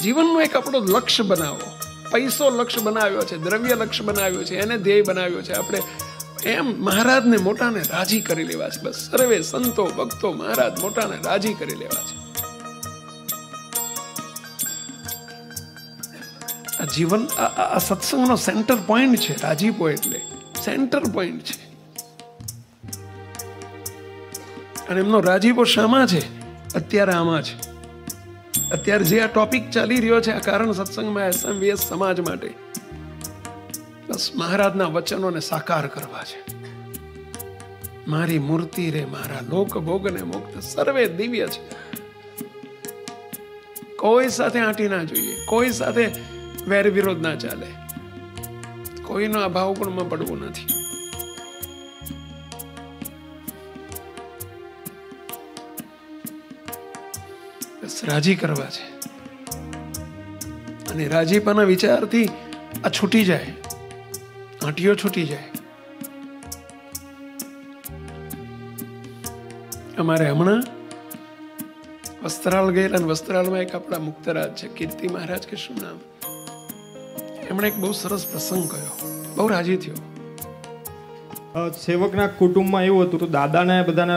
જીવનનો એક આપણો લક્ષ્ય બનાવો. પૈસો લક્ષ્ય બનાવ્યો છે, દ્રવ્ય લક્ષ્ય બનાવ્યો છે, એને ધ્યેય બનાવ્યો છે. આપણે એમ મહારાજને મોટાને રાજી કરી લેવા છે. બસ સર્વે સંતો ભક્તો મહારાજ મોટાને રાજી કરી લેવા છે. આ જીવન આ સત્સંગનો સેન્ટર પોઈન્ટ છે. રાજીપો એટલે સેન્ટર પોઈન્ટ છે. અને એમનો રાજીપો શામાં છે? અત્યારે આમાં છે. અત્યારે જે આ ટોપિક ચાલી રહ્યો છે, આ કારણ સત્સંગમાં SMVS સમાજ માટે બસ મહારાજના વચનોને સાકાર કરવા છે. મારી મૂર્તિ રે મારા લોક ભોગને મુક્ત સર્વે દિવ્ય છે. કોઈ સાથે આંટી ના જોઈએ, કોઈ સાથે વેર વિરોધ ના ચાલે, કોઈનો અભાવ પણ પડવું નથી. બસ રાજી કરવા છે. અને રાજીપાના વિચારથી આ છૂટી જાય, આંટીઓ છૂટી જાય. અમારે હમણાં વસ્ત્રાલ ગયેલા, અને વસ્ત્રાલમાં એક આપણા મુક્તરાજ છે, કીર્તિ મહારાજ કે શું નામ, એમણે એક બહુ સરસ પ્રસંગ કહ્યો, બહુ રાજી થયો. સેવકના કુટુંબમાં એવું હતું તો દાદાને બધાને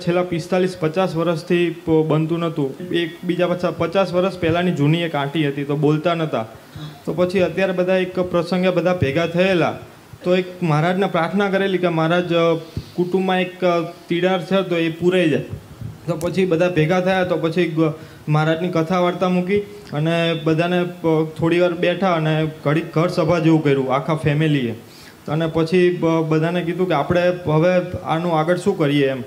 છેલ્લા 45-50 વર્ષથી બનતું નહોતું. એક બીજા 50 વર્ષ પહેલાંની જૂની એક આંટી હતી, તો બોલતા નહોતા. તો પછી અત્યારે બધા એક પ્રસંગે બધા ભેગા થયેલા, તો એક મહારાજને પ્રાર્થના કરેલી કે મહારાજ કુટુંબમાં એક તીડાર છે તો એ પૂરાઈ જાય. તો પછી બધા ભેગા થયા, તો પછી મહારાજની કથા વાર્તા મૂકી અને બધાને થોડી વાર બેઠા અને ઘડીક ઘર સભા જેવું કર્યું આખા ફેમિલીએ. અને પછી બધાને કીધું કે આપણે હવે આનું આગળ શું કરીએ એમ.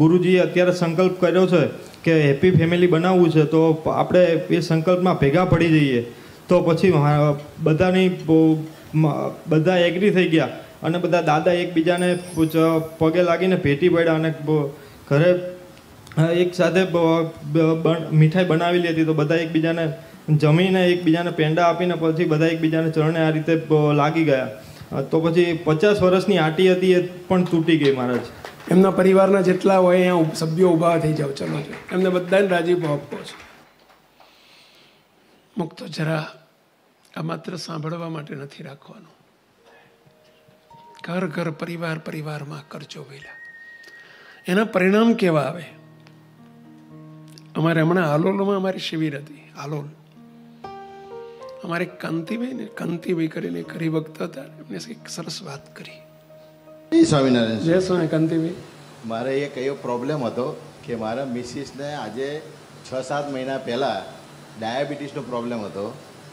ગુરુજીએ અત્યારે સંકલ્પ કર્યો છે કે હેપી ફેમિલી બનાવવું છે, તો આપણે એ સંકલ્પમાં ભેગા પડી જઈએ. તો પછી બધા એગ્રી થઈ ગયા અને બધા દાદા એકબીજાને પગે લાગીને ભેટી પડ્યા અને ઘરે એક સાથે મીઠાઈ બનાવેલી હતી. તો બધા એકબીજાને જમીને એકબીજાને પેંડા આપીને પછી બધા એકબીજાને ચરણે આ રીતે લાગી ગયા. તો પછી 50 વર્ષની આંટી હતી એ પણ તૂટી ગઈ મહારાજ. એમના પરિવારના જેટલા હોય અહીંયા સભ્યો ઊભા થઈ જાવ, ચલો એમને બધાને રાજીપો આપવો છે. મુક્તો જરા આ માત્ર સાંભળવા માટે નથી રાખવાનું. ઘર ઘર પરિવારમાં કરજો વહેલા. એના પરિણામ કેવા આવે? અમારે હમણાં હાલોલમાં અમારી શિબિર હતી. હાલોલ અમારે કાંતિભાઈ કરીને હરિભક્ત હતા, એમને એક સરસ વાત કરી. સ્વામિનારાયણ. જય સ્વામી. કાંતિભાઈ, મારે એક એવો પ્રોબ્લેમ હતો કે મારા મિસિસને આજે 6-7 મહિના પહેલાં ડાયાબિટીસનો પ્રોબ્લેમ હતો,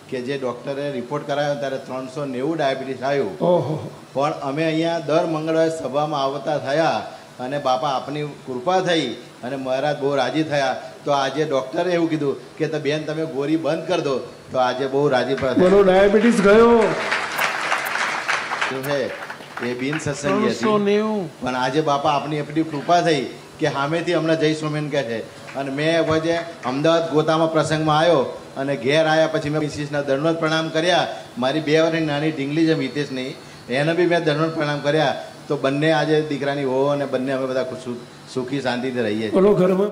કે જે ડૉક્ટરે રિપોર્ટ કરાવ્યો ત્યારે 390 ડાયાબિટીસ આવ્યું. ઓહો. પણ અમે અહીંયા દર મંગળવારે સભામાં આવતા થયા અને બાપા આપની કૃપા થઈ અને મહારાજ બહુ રાજી થયા. તો આજે ડૉક્ટરે એવું કીધું કે તો બેન તમે ગોળી બંધ કરી દો. તો આજે બહુ રાજી બોલો. ડાયાબિટીસ ગયો છે એ બિન સત્સંગી હતી, પણ આજે બાપા આપની એટલી કૃપા થઈ કે સામેથી હમણાં જય સ્વામીને કહે છે. અને મેં વચ્ચે અમદાવાદ ગોતામાં પ્રસંગમાં આવ્યો અને ઘેર આવ્યા પછી મેં મિસિસના દંડવત પ્રણામ કર્યા. મારી 2 વર્ષની નાની ઢીંગલી છે મિતેશની, એને બી મેં દંડવત પ્રણામ કર્યા. તો બંને આજે દીકરાની હો અને બંને અમે બધા સુખી શાંતિથી રહીએ છીએ. ઘરમાં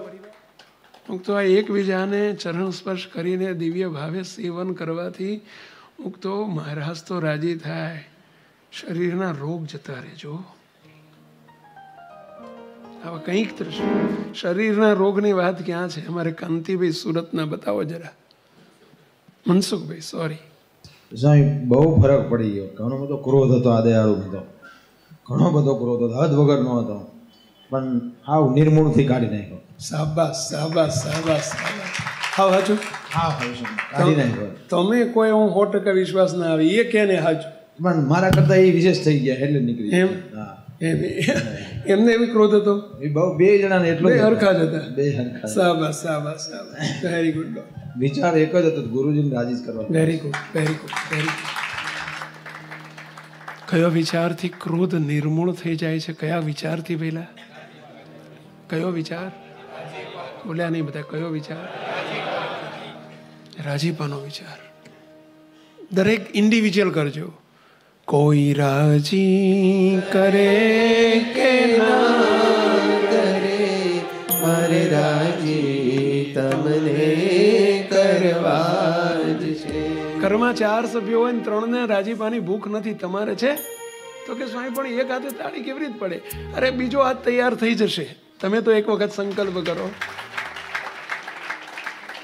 મુક્તો આ એકબીજાને ચરણ સ્પર્શ કરીને દિવ્ય ભાવે સેવન કરવાથી મુક્તો મહારાજ તો રાજી થાય, શરીરના રોગ જતા રહેજો. હવે કંઈક શરીરના રોગની વાત ક્યાં છે? અમારે કાંતિભાઈ સુરતના બતાવો જરા. મનસુખભાઈ, સોરી સાહેબ, બહુ ફરક પડી ગયો. ઘણો બધો ક્રોધ હતો, આદયાળુ હતો, ઘણો બધો ક્રોધ હતો, હદ વગરનો હતો, પણ હાવ નિર્મૂળથી કાઢી નાખ્યો. શાબાશ શાબાશ શાબાશ. હાવ હાચું? હા, કાઢી નાખ્યો. તમે કોઈ હું 100% વિશ્વાસ ના આવે એ કે ને હાચું, પણ મારા કરતા એ વિશેષ થઈ ગયા એટલે નીકળી એમ. હા, એમને એવી ક્રોધ હતો? એ બહુ 2 જણાને એટલો હરખા જ હતા. 2 હરખા. શાબાશ શાબાશ શાબાશ. Very good. વિચાર એક જ હતો, ગુરુજીને રાજી જ કરવા. Very good very good very good. કયો વિચારથી ક્રોધ નિર્મૂળ થઈ જાય છે? કયા વિચારથી પહેલા? કયો વિચાર? બોલ્યા નહીં બધા. કયો વિચાર? રાજીપાનો વિચાર. દરેક ઇન્ડિવિજ્યુઅલ કરજો. કોઈ રાજી કરે કે ના કરે, મારે રાજી તમને કરે. કરવા જ છે. ઘરમાં 4 સભ્યો હોય ને 3 ને રાજીપાની ભૂખ નથી, તમારે છે? તો કે સ્વામી પણ એક હાથે તાળી કેવી રીતે પડે? અરે બીજો હાથ તૈયાર થઈ જશે. તમે તો એક વખત સંકલ્પ કરો,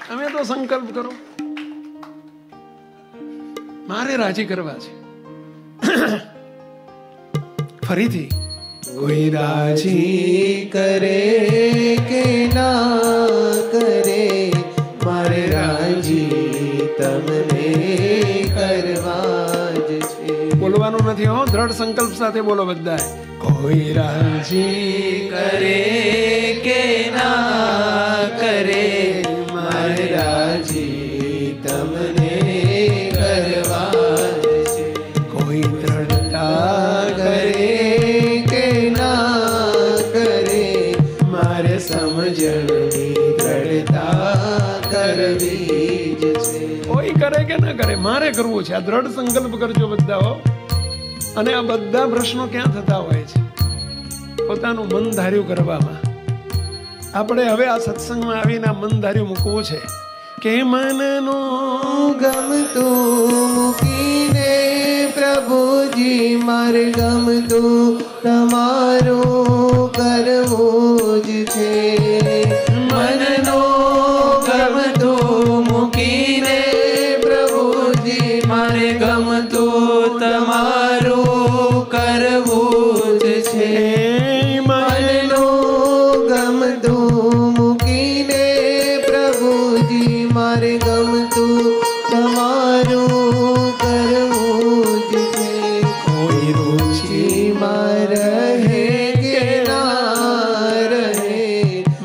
તમે તો સંકલ્પ કરો, મારે રાજી કરવા છે. ફરીથી કોઈ રાજી કરે કે ના કરે, મારે રાજી તમને કરવા જ છે. બોલવાનું નથી હો, દ્રઢ સંકલ્પ સાથે બોલો બધા. કોઈ રાજી કરે કે ના કરે, મારે રાજી તમને કરવા જ છે. કોઈ દ્રઢતા કરે કે ના કરે, મારે સમજણની દ્રઢતા કરવી જ છે. કોઈ કરે કે ના કરે, મારે કરવું છે. આ દ્રઢ સંકલ્પ કરજો બધા હો. અને આ બધા પ્રશ્નો ક્યાં થતા હોય છે? પોતાનું મન ધાર્યું કરવામાં. આપણે હવે આ સત્સંગમાં આવીને આ મન ધાર્યું મૂકવું છે કે મનનો ગમતું મૂકીને પ્રભુજી મારે ગમતું તમારું કરવું જ છે. મનનો ગમતું મૂકીને પ્રભુજી મારે ગમતું તમારું કરવું જ છે. મનનો ગમતું મૂકીને પ્રભુજી મારે ગમતું તમારું કરવું જ છે. કોઈ રુચિમાં રહે કે ના રહે,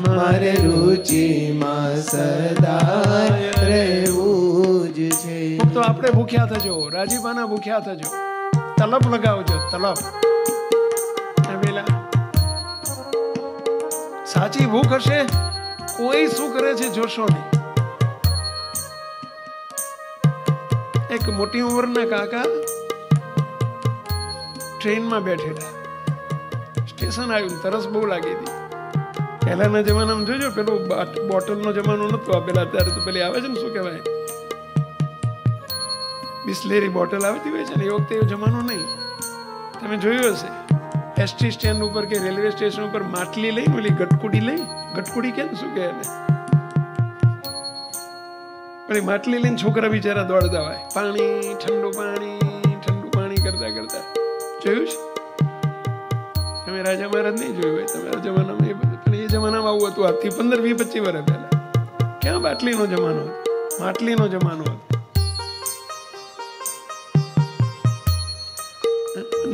મારે રુચિમાં સદા રહેવું જ છે. તો આપણે ભૂખ્યા થજો, રાજીપાના ભૂખ્યા થજો, તલપ લગાવજો, તલપ. પેલા સાચી ભૂખ હશે, કોઈ શું કરે છે જોશો નહીં. એક મોટી ઉંમરના કાકા ટ્રેનમાં બેઠેલા, સ્ટેશન આવ્યું, તરસ બહુ લાગી હતી. પહેલાના જમાનામાં જોજો, પેલો બોટલનો જમાનો નતો આ પેલા, અત્યારે તો પેલી આવે છે ને, શું કહેવાય, બિસ્લેરી બોટલ આવતી હોય છે ને, એ વખતે એવો જમાનો નહીં. તમે જોયું હશે એસટી સ્ટેન્ડ ઉપર કે રેલવે સ્ટેશન ઉપર માટલી લઈને ઓલી ગટકુડી લઈ, ગટકુડી કેમ શું કહે એને, ઓલી માટલી લઈને છોકરા બિચારા દોડતા હોય, પાણી ઠંડુ પાણી કરતા કરતા. જોયું છે તમે? રાજા મહારાજ નહીં જોયું હોય તમારા જમાનામાં, પણ એ જમાનામાં આવું હતું. આજથી 15, 20, 25 વર્ષ પહેલા. ક્યાં બાટલીનો જમાનો હતો, માટલીનો જમાનો હતો.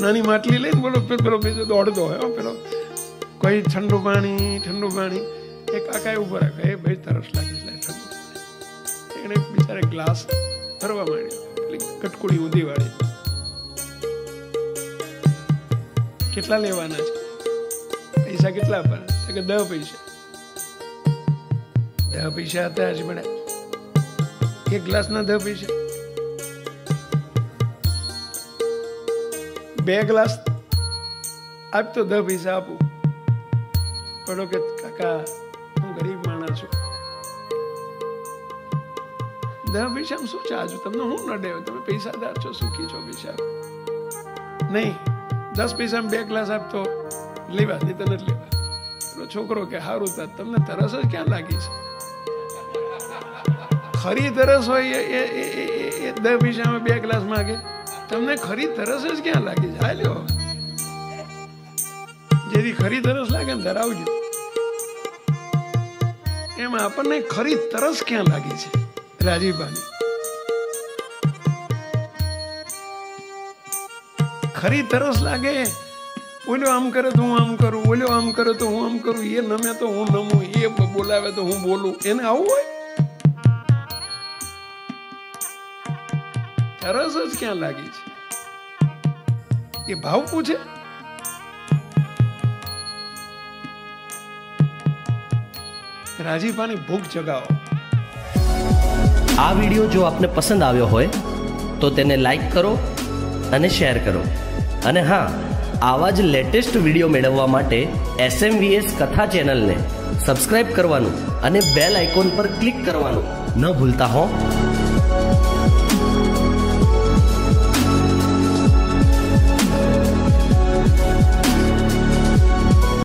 નાની માટલી લઈને બોલો પેલો બીજો દોડતો હોય, પેલો કોઈ ઠંડુ પાણી. એક કાકા ઉભો રાખે, એ ભાઈ તરસ લાગી છે, ઠંડુ. એને બિચારે ગ્લાસ ભરવા માંડ્યો, એટલે કટકુડી ઊંધી વાળી. કેટલા લેવાના છે? પૈસા કેટલા આપવાના? કે 10 પૈસા. 10 પૈસા હતા જ મળ્યા, એક ગ્લાસના 10 પૈસા. 2 ગ્લાસ આપ તો 10 પૈસા આપું. પડો કે કાકા હું ગરીબ માણસ છું, 10 પૈસામાં શું ચાજુ, તમને હું નડે? તમે પૈસાદાર છો, સુખી છો, પૈસા નહીં. 10 પૈસામાં 2 ગ્લાસ આપતો લેવા, નહીં તો નથી લેવા. પેલો છોકરો કે હારું, તમને તરસ જ ક્યાં લાગી છે? ખરી તરસ હોય એ 10 પૈસામાં 2 ગ્લાસ માગે. તમને ખરી તરસ જ ક્યાં લાગી છે? હા લ્યો, જેથી ખરી તરસ લાગે ને ધરાવજો. એમાં આપણને ખરી તરસ ક્યાં લાગી છે? રાજીપાની ખરી તરસ લાગે. ઓલો આમ કરે તો હું આમ કરું, ઓલો આમ કરે તો હું આમ કરું, એ નમે તો હું નમું, એ બોલાવે તો હું બોલું. એને આવું હોય? તરસ જ ક્યાં લાગી છે? એ ભાવ પૂછે. રાજીપાની ભૂખ જગાવો. આ વિડીયો જો આપને પસંદ આવ્યો હોય તો તેને લાઈક કરો અને શેર કરો. અને હા, આવા જ લેટેસ્ટ વિડીયો મેળવવા માટે SMVS કથા ચેનલને સબસ્ક્રાઇબ કરવાનું અને બેલ આઇકોન પર ક્લિક કરવાનું ન ભૂલતા હો.